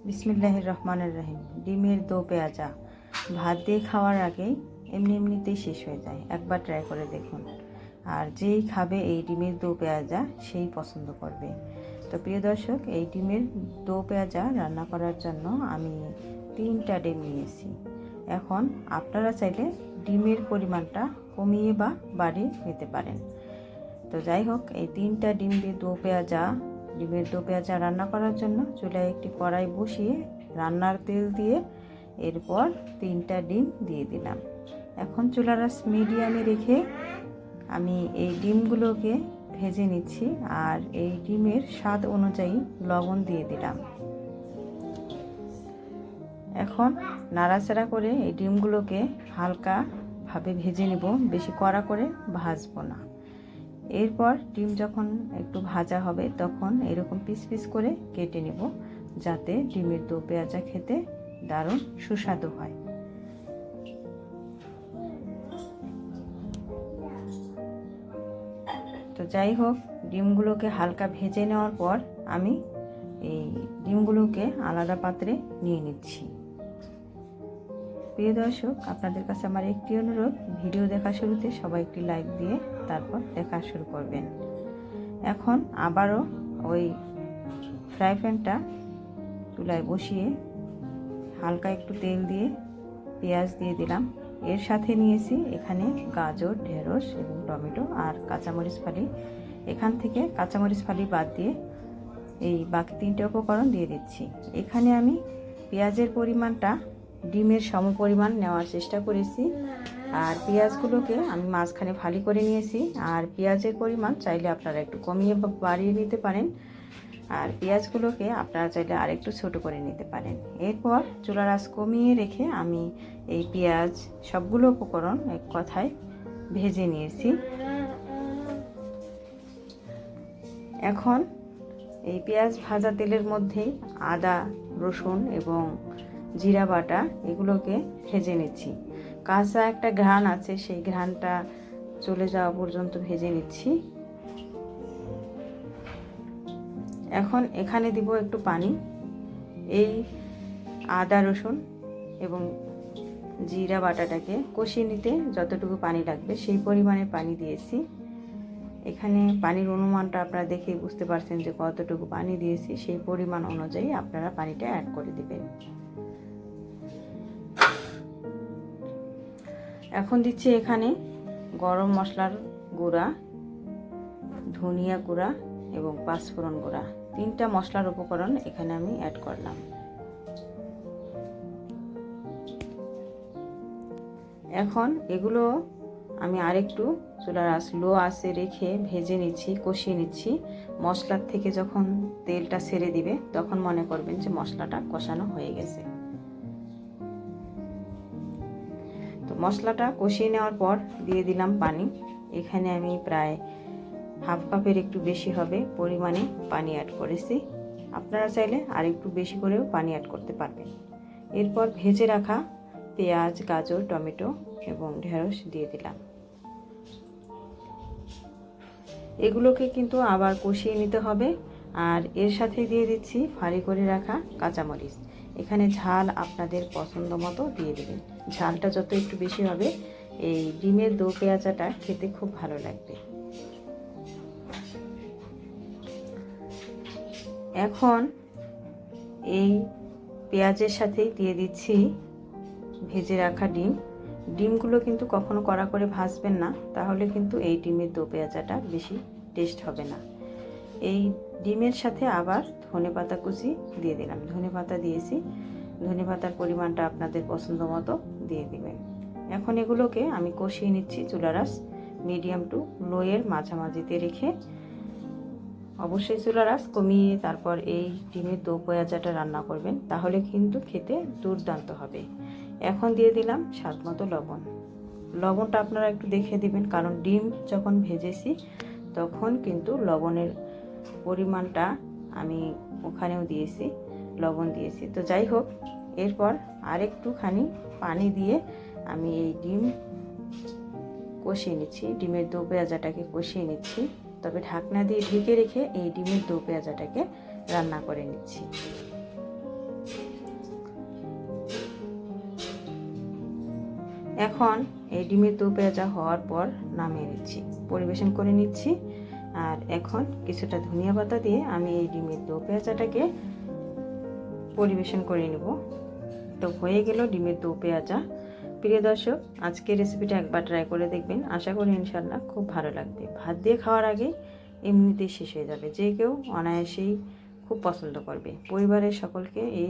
বিসমিল্লাহির রহমানির রহিম। ডিমের দো পেঁয়াজা ভাত দিয়ে খাওয়ার আগেই এমনিতেই শেষ হয়ে যায়। একবার ট্রাই করে দেখুন, আর যেই খাবে এই ডিমের দো পেঁয়াজা সেই পছন্দ করবে। তো প্রিয় দর্শক, এই ডিমের দো পেঁয়াজা রান্না করার জন্য আমি 3টা ডিম নিয়েছি। এখন আপনারা চাইলে ডিমের পরিমাণটা কমিয়ে বা বাড়িয়ে নিতে পারেন। তো যাই হোক, এই 3টা ডিম দিয়ে ডিমের দো পেঁয়াজা রান্না করার জন্য চুলায় একটি কড়াই বসিয়ে রান্নার তেল দিয়ে এরপর 3টা ডিম দিয়ে দিলাম। এখন চুলার আঁচ মিডিয়ামে রেখে আমি এই ডিমগুলোকে ভেজে নিচ্ছি, আর এই ডিমের স্বাদ অনুযায়ী লবণ দিয়ে দিলাম। এখন নাড়াচাড়া করে এই ডিমগুলোকে হালকাভাবে ভেজে নেব, বেশি কড়া করে ভাজবো না। এরপর ডিম যখন একটু ভাজা হবে তখন এরকম পিস পিস করে কেটে নেব, যাতে ডিমের দো পেঁয়াজা খেতে দারুণ সুস্বাদু হয়। তো যাই হোক, ডিমগুলোকে হালকা ভেজে নেওয়ার পর আমি এই ডিমগুলোকে আলাদা পাত্রে নিয়ে নিচ্ছি। প্রিয় দর্শক, আপনাদের কাছে আমার একটি অনুরোধ, ভিডিও দেখা শুরুতে সবাই একটি লাইক দিয়ে তারপর দেখা শুরু করবেন। এখন আবারও ওই ফ্রাই প্যানটা চুলায় বসিয়ে হালকা একটু তেল দিয়ে পেঁয়াজ দিয়ে দিলাম। এর সাথে নিয়েছি এখানে গাজর, ঢেঁড়স এবং টমেটো আর কাঁচামরিচ ফালি। এখান থেকে কাঁচামরিচ ফালি বাদ দিয়ে এই বাকি 3টে উপকরণ দিয়ে দিচ্ছি। এখানে আমি পেঁয়াজের পরিমাণটা ডিমের সম পরিমাণ নেওয়ার চেষ্টা করেছি, আর পেঁয়াজগুলোকে আমি মাঝখানে ফালি করে নিয়েছি। আর পেঁয়াজের পরিমাণ চাইলে আপনারা একটু কমিয়ে বা বাড়িয়ে নিতে পারেন, আর পেঁয়াজগুলোকে আপনারা চাইলে আরেকটু ছোট করে নিতে পারেন। এরপর চুলার আঁচ কমিয়ে রেখে আমি এই পেঁয়াজ সবগুলো উপকরণ এক কথায় ভেজে নিয়েছি। এখন এই পেঁয়াজ ভাজা তেলের মধ্যেই আদা, রসুন এবং জিরা বাটা এগুলোকে ভেজে নিচ্ছি। কাঁচা একটা ঘ্রাণ আছে, সেই ঘ্রাণটা চলে যাওয়া পর্যন্ত ভেজে নিচ্ছি। এখন এখানে দিব একটু পানি। এই আদা, রসুন এবং জিরা বাটাটাকে কষিয়ে নিতে যতটুকু পানি লাগবে সেই পরিমাণে পানি দিয়েছি। এখানে পানির অনুমানটা আপনারা দেখেই বুঝতে পারছেন যে কতটুকু পানি দিয়েছি, সেই পরিমাণ অনুযায়ী আপনারা পানিটা অ্যাড করে দিবেন। এখন দিচ্ছি এখানে গরম মশলার গুঁড়া, ধনিয়া গুঁড়া এবং পাঁচফোড়ন গুঁড়া। 3টা মশলার উপকরণ এখানে আমি অ্যাড করলাম। এখন এগুলো আমি আরেকটু চুলার আঁচ লো আঁচে রেখে ভেজে নিচ্ছি, কষিয়ে নিচ্ছি। মশলার থেকে যখন তেলটা ছেড়ে দিবে তখন মনে করবেন যে মশলাটা কষানো হয়ে গেছে। তো মশলাটা কষিয়ে নেওয়ার পর দিয়ে দিলাম পানি। এখানে আমি প্রায় হাফ কাপের একটু বেশি হবে পরিমাণে পানি অ্যাড করেছি। আপনারা চাইলে আর একটু বেশি করেও পানি অ্যাড করতে পারবেন। এরপর ভেজে রাখা পেঁয়াজ, গাজর, টমেটো এবং ঢেঁড়স দিয়ে দিলাম। এগুলোকে কিন্তু আবার কষিয়ে নিতে হবে, আর এর সাথে দিয়ে দিচ্ছি ফালি করে রাখা কাঁচামরিচ। এখানে ঝাল আপনাদের পছন্দ মতো দিয়ে দেবেন। ঝালটা যত একটু বেশি হবে এই ডিমের দো পেঁয়াজাটা খেতে খুব ভালো লাগবে। এখন এই পেঁয়াজের সাথে দিয়ে দিচ্ছি ভেজে রাখা ডিম। ডিমগুলো কিন্তু কখনো কড়া করে ভাজবেন না, তাহলে কিন্তু এই ডিমের দো পেঁয়াজাটা বেশি টেস্ট হবে না। এই ডিমের সাথে আবার ধনেপাতা কুচি দিয়ে দিলাম। ধনেপাতা দিয়েছি, ধনেপাতার পরিমাণটা আপনাদের পছন্দ মতো দিয়ে দিবেন। এখন এগুলোকে আমি কষিয়ে নিচ্ছি চুলার আঁচ মিডিয়াম টু লো এর মাঝামাঝিতে রেখে। অবশ্যই চুলার আঁচ কমিয়ে তারপর এই ডিমের দো পেঁয়াজাটা রান্না করবেন, তাহলে কিন্তু খেতে দুর্দান্ত হবে। এখন দিয়ে দিলাম স্বাদ মতো লবণ। লবণটা আপনারা একটু দেখে দিবেন, কারণ ডিম যখন ভেজেছি তখন কিন্তু লবণের পরিমাণটা আমি ওখানেও দিয়েছি, লবণ দিয়েছি। তো যাই হোক, এরপর আরেকটুখানি পানি দিয়ে আমি এই ডিম কষিয়ে নিচ্ছি, ডিমের দো পেঁয়াজাটাকে কষিয়ে নিচ্ছি। তবে ঢাকনা দিয়ে ঢেকে রেখে এই ডিমের দো পেঁয়াজাটাকে রান্না করে নিচ্ছি। এখন এই ডিমের দো পেঁয়াজা হওয়ার পর নামিয়ে নিচ্ছি, পরিবেশন করে নিচ্ছি। আর এখন কিছুটা ধনিয়া পাতা দিয়ে আমি এই ডিমের দো পেঁয়াজাটাকে পরিবেশন করে নেব। তো হয়ে গেল ডিমের দো পেঁয়াজা। প্রিয় দর্শক, আজকের রেসিপিটা একবার ট্রাই করে দেখবেন, আশা করি ইনশাল্লাহ খুব ভালো লাগবে। ভাত দিয়ে খাওয়ার আগে এমনিতেই শেষ হয়ে যাবে, যে কেউ অনায়াসেই খুব পছন্দ করবে। পরিবারের সকলকে এই